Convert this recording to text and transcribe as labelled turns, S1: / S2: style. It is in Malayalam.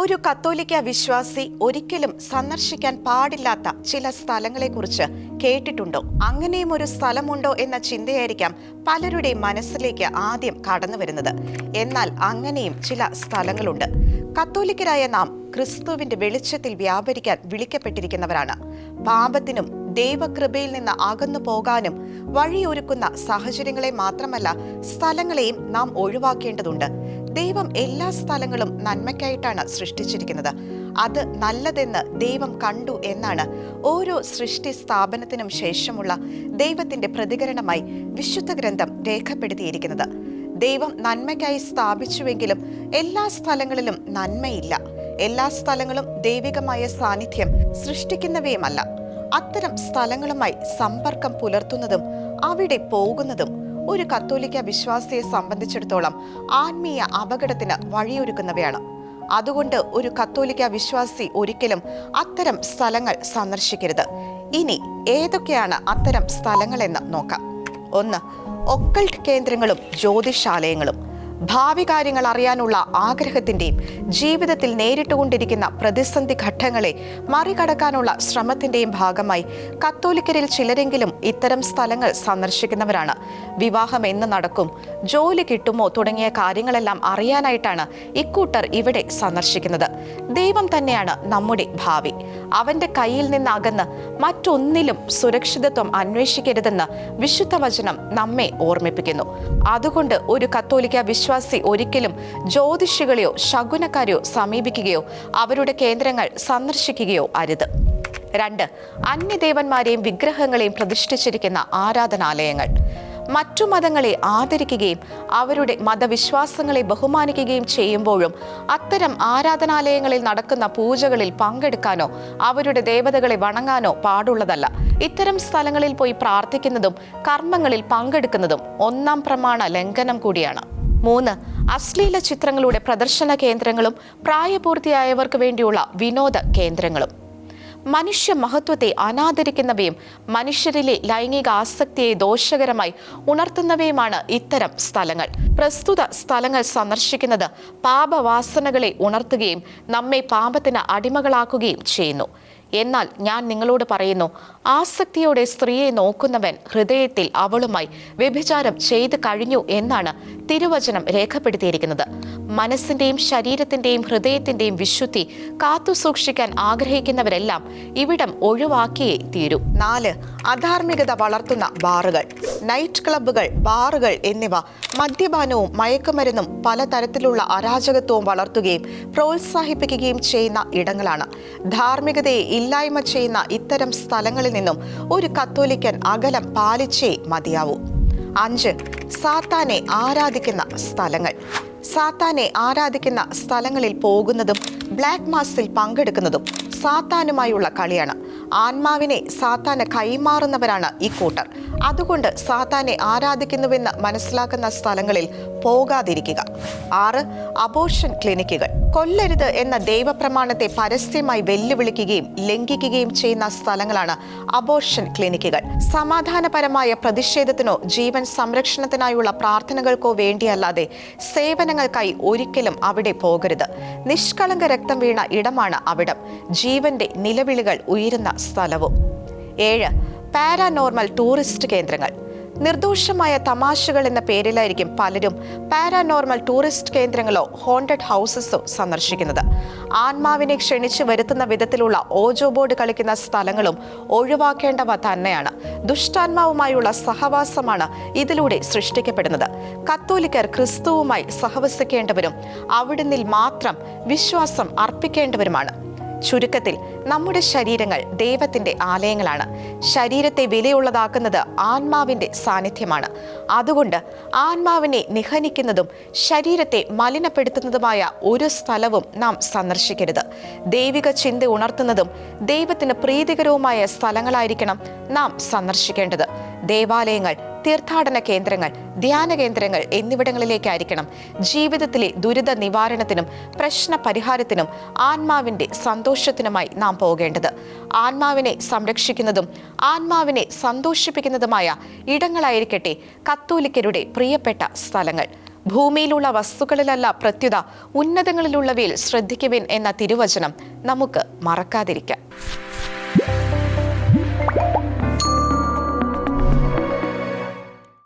S1: ഒരു കത്തോലിക്ക വിശ്വാസി ഒരിക്കലും സന്ദർശിക്കാൻ പാടില്ലാത്ത ചില സ്ഥലങ്ങളെക്കുറിച്ച് കേട്ടിട്ടുണ്ടോ? അങ്ങനെയും ഒരു സ്ഥലമുണ്ടോ എന്ന ചിന്തയായിരിക്കാം പലരുടെ മനസ്സിലേക്ക് ആദ്യം കടന്നു വരുന്നത്. എന്നാൽ അങ്ങനെയും ചില സ്ഥലങ്ങളുണ്ട്. കത്തോലിക്കരായ നാം ക്രിസ്തുവിന്റെ വെളിച്ചത്തിൽ വ്യാപരിക്കാൻ വിളിക്കപ്പെട്ടിരിക്കുന്നവരാണ്. പാപത്തിനും ദൈവകൃപയിൽ നിന്ന് അകന്നു പോകാനും വഴിയൊരുക്കുന്ന സാഹചര്യങ്ങളെ മാത്രമല്ല, സ്ഥലങ്ങളെയും നാം ഒഴിവാക്കേണ്ടതുണ്ട്. ദൈവം എല്ലാ സ്ഥലങ്ങളും നന്മയ്ക്കായിട്ടാണ് സൃഷ്ടിച്ചിരിക്കുന്നത്. അത് നല്ലതെന്ന് ദൈവം കണ്ടു എന്നാണ് ഓരോ സൃഷ്ടി സ്ഥാപനത്തിനും ശേഷമുള്ള ദൈവത്തിന്റെ പ്രതികരണമായി വിശുദ്ധ ഗ്രന്ഥം രേഖപ്പെടുത്തിയിരിക്കുന്നത്. ദൈവം നന്മയ്ക്കായി സ്ഥാപിച്ചുവെങ്കിലും എല്ലാ സ്ഥലങ്ങളിലും നന്മയില്ല. എല്ലാ സ്ഥലങ്ങളും ദൈവികമായ സാന്നിധ്യം സൃഷ്ടിക്കുന്നവയുമല്ല. അത്തരം സ്ഥലങ്ങളുമായി സമ്പർക്കം പുലർത്തുന്നതും അവിടെ പോകുന്നതും ഒരു കത്തോലിക്ക വിശ്വാസിയെ സംബന്ധിച്ചിടത്തോളം ആത്മീയ അപകടത്തിന് വഴിയൊരുക്കുന്നവയാണ്. അതുകൊണ്ട് ഒരു കത്തോലിക്ക വിശ്വാസി ഒരിക്കലും അത്തരം സ്ഥലങ്ങൾ സന്ദർശിക്കരുത്. ഇനി ഏതൊക്കെയാണ് അത്തരം സ്ഥലങ്ങളെന്ന് നോക്കാം. 1. ഒക്കൾട്ട് കേന്ദ്രങ്ങളും ജ്യോതിഷാലയങ്ങളും. ഭാവി കാര്യങ്ങൾ അറിയാനുള്ള ആഗ്രഹത്തിന്റെയും ജീവിതത്തിൽ നേരിട്ടുകൊണ്ടിരിക്കുന്ന പ്രതിസന്ധി ഘട്ടങ്ങളെ മറികടക്കാനുള്ള ശ്രമത്തിന്റെയും ഭാഗമായി കത്തോലിക്കരിൽ ചിലരെങ്കിലും ഇത്തരം സ്ഥലങ്ങൾ സന്ദർശിക്കുന്നവരാണ്. വിവാഹം എന്ന് നടക്കും, ജോലി കിട്ടുമോ തുടങ്ങിയ കാര്യങ്ങളെല്ലാം അറിയാനായിട്ടാണ് ഇക്കൂട്ടർ ഇവിടെ സന്ദർശിക്കുന്നത്. ദൈവം തന്നെയാണ് നമ്മുടെ ഭാവി. അവന്റെ കയ്യിൽ നിന്ന് അകന്ന് മറ്റൊന്നിലും സുരക്ഷിതത്വം അന്വേഷിക്കരുതെന്ന് വിശുദ്ധ വചനം നമ്മെ ഓർമ്മിപ്പിക്കുന്നു. അതുകൊണ്ട് ഒരു കത്തോലിക്ക വിശ്വാസി ഒരിക്കലും ജ്യോതിഷികളെയോ ശകുനക്കാരെയോ സമീപിക്കുകയോ അവരുടെ കേന്ദ്രങ്ങൾ സന്ദർശിക്കുകയോ അരുത്. 2. അന്യദേവന്മാരെയും വിഗ്രഹങ്ങളെയും പ്രതിഷ്ഠിച്ചിരിക്കുന്ന ആരാധനാലയങ്ങൾ. മറ്റു മതങ്ങളെ ആദരിക്കുകയും അവരുടെ മതവിശ്വാസങ്ങളെ ബഹുമാനിക്കുകയും ചെയ്യുമ്പോഴും അത്തരം ആരാധനാലയങ്ങളിൽ നടക്കുന്ന പൂജകളിൽ പങ്കെടുക്കാനോ അവരുടെ ദേവതകളെ വണങ്ങാനോ പാടുള്ളതല്ല. ഇത്തരം സ്ഥലങ്ങളിൽ പോയി പ്രാർത്ഥിക്കുന്നതും കർമ്മങ്ങളിൽ പങ്കെടുക്കുന്നതും 1-ാം പ്രമാണ ലംഘനം കൂടിയാണ്. 3. അശ്ലീല ചിത്രങ്ങളുടെ പ്രദർശന കേന്ദ്രങ്ങളും പ്രായപൂർത്തിയായവർക്ക് വേണ്ടിയുള്ള വിനോദ കേന്ദ്രങ്ങളും. മനുഷ്യ മഹത്വത്തെ അനാദരിക്കുന്നവയും മനുഷ്യരിലെ ലൈംഗിക ആസക്തിയെ ദോഷകരമായി ഉണർത്തുന്നവയുമാണ് ഇത്തരം സ്ഥലങ്ങൾ. പ്രസ്തുത സ്ഥലങ്ങൾ സന്ദർശിക്കുന്നത് പാപവാസനകളെ ഉണർത്തുകയും നമ്മെ പാപത്തിന് അടിമകളാക്കുകയും ചെയ്യുന്നു. എന്നാൽ ഞാൻ നിങ്ങളോട് പറയുന്നു, ആസക്തിയോടെ സ്ത്രീയെ നോക്കുന്നവൻ ഹൃദയത്തിൽ അവളുമായി വ്യഭിചാരം ചെയ്തു കഴിഞ്ഞു എന്നാണ് തിരുവചനം രേഖപ്പെടുത്തിയിരിക്കുന്നത്. മനസ്സിന്റെയും ശരീരത്തിന്റെയും ഹൃദയത്തിന്റെയും വിശുദ്ധി കാത്തു സൂക്ഷിക്കാൻ ആഗ്രഹിക്കുന്നവരെല്ലാം ഇവിടം ഒഴിവാക്കിയേ തീരൂ. 4. അധാർമികത വളർത്തുന്ന ബാറുകൾ. നൈറ്റ് ക്ലബ്ബുകൾ, ബാറുകൾ എന്നിവ മദ്യപാനവും മയക്കുമരുന്നും പലതരത്തിലുള്ള അരാജകത്വവും വളർത്തുകയും പ്രോത്സാഹിപ്പിക്കുകയും ചെയ്യുന്ന ഇടങ്ങളാണ്. ധാർമ്മികതയെ ഇല്ലായ്മ ചെയ്യുന്ന ഇത്തരം സ്ഥലങ്ങളിൽ നിന്നും ഒരു കത്തോലിക്കൻ അകലം പാലിച്ചേ മതിയാവൂ. 5. സാത്താനെ ആരാധിക്കുന്ന സ്ഥലങ്ങൾ. സാത്താനെ ആരാധിക്കുന്ന സ്ഥലങ്ങളിൽ പോകുന്നതും ബ്ലാക്ക് മാസിൽ പങ്കെടുക്കുന്നതും സാത്താനുമായുള്ള കളിയാണ്. ആത്മാവിനെ സാത്താന് കൈമാറുന്നവരാണ് ഇക്കൂട്ടർ. അതുകൊണ്ട് സാത്താനെ ആരാധിക്കുന്നുവെന്ന് മനസ്സിലാക്കുന്ന സ്ഥലങ്ങളിൽ പോകാതിരിക്കുക. 6. അബോർഷൻ ക്ലിനിക്കുകൾ. കൊല്ലരുത് എന്ന ദൈവപ്രമാണത്തെ പരസ്യമായി വെല്ലുവിളിക്കുകയും ലംഘിക്കുകയും ചെയ്യുന്ന സ്ഥലങ്ങളാണ് അബോർഷൻ ക്ലിനിക്കുകൾ. സമാധാനപരമായ പ്രതിഷേധത്തിനോ ജീവൻ സംരക്ഷണത്തിനായുള്ള പ്രാർത്ഥനകൾക്കോ വേണ്ടിയല്ലാതെ സേവനങ്ങൾക്കായി ഒരിക്കലും അവിടെ പോകരുത്. നിഷ്കളങ്ക രക്തം വീണ ഇടമാണ് അവിടം. ജീവന്റെ നിലവിളികൾ ഉയരുന്ന സ്ഥലവും. 7. പാരാനോർമൽ ടൂറിസ്റ്റ് കേന്ദ്രങ്ങൾ. നിർദോഷമായ തമാശകൾ എന്ന പേരിലായിരിക്കും പലരും പാരാനോർമൽ ടൂറിസ്റ്റ് കേന്ദ്രങ്ങളോ ഹോണ്ടഡ് ഹൗസസോ സന്ദർശിക്കുന്നത്. ആത്മാവിനെ ക്ഷണിച്ചു വരുത്തുന്ന വിധത്തിലുള്ള ഓജോ ബോർഡ് കളിക്കുന്ന സ്ഥലങ്ങളും ഒഴിവാക്കേണ്ടവ തന്നെയാണ്. ദുഷ്ടാത്മാവുമായുള്ള സഹവാസമാണ് ഇതിലൂടെ സൃഷ്ടിക്കപ്പെടുന്നത്. കത്തോലിക്കർ ക്രിസ്തുവുമായി സഹവസിക്കേണ്ടവരും അവിടുന്നിൽ മാത്രം വിശ്വാസം അർപ്പിക്കേണ്ടവരുമാണ്. ചുരുക്കത്തിൽ, നമ്മുടെ ശരീരങ്ങൾ ദൈവത്തിന്റെ ആലയങ്ങളാണ്. ശരീരത്തെ വിലയുള്ളതാക്കുന്നത് ആത്മാവിന്റെ സാന്നിധ്യമാണ്. അതുകൊണ്ട് ആത്മാവിനെ നിഹനിക്കുന്നതും ശരീരത്തെ മലിനപ്പെടുത്തുന്നതുമായ ഒരു സ്ഥലവും നാം സന്ദർശിക്കരുത്. ദൈവിക ചിന്ത ഉണർത്തുന്നതും ദൈവത്തിന് പ്രീതികരവുമായ സ്ഥലങ്ങളായിരിക്കണം നാം സന്ദർശിക്കേണ്ടത്. ദേവാലയങ്ങൾ, തീർത്ഥാടന കേന്ദ്രങ്ങൾ, ധ്യാന കേന്ദ്രങ്ങൾ എന്നിവിടങ്ങളിലേക്കായിരിക്കണം ജീവിതത്തിലെ ദുരിത നിവാരണത്തിനും പ്രശ്ന പരിഹാരത്തിനും ആത്മാവിന്റെ സന്തോഷത്തിനുമായി നാം പോകേണ്ടത്. ആത്മാവിനെ സംരക്ഷിക്കുന്നതും ആത്മാവിനെ സന്തോഷിപ്പിക്കുന്നതുമായ ഇടങ്ങളായിരിക്കട്ടെ കത്തോലിക്കരുടെ പ്രിയപ്പെട്ട സ്ഥലങ്ങൾ. ഭൂമിയിലുള്ള വസ്തുക്കളിലല്ല പ്രത്യുത ഉന്നതങ്ങളിലുള്ളവയിൽ ശ്രദ്ധിക്കുവിൻ എന്ന തിരുവചനം നമുക്ക് മറക്കാതിരിക്കാം.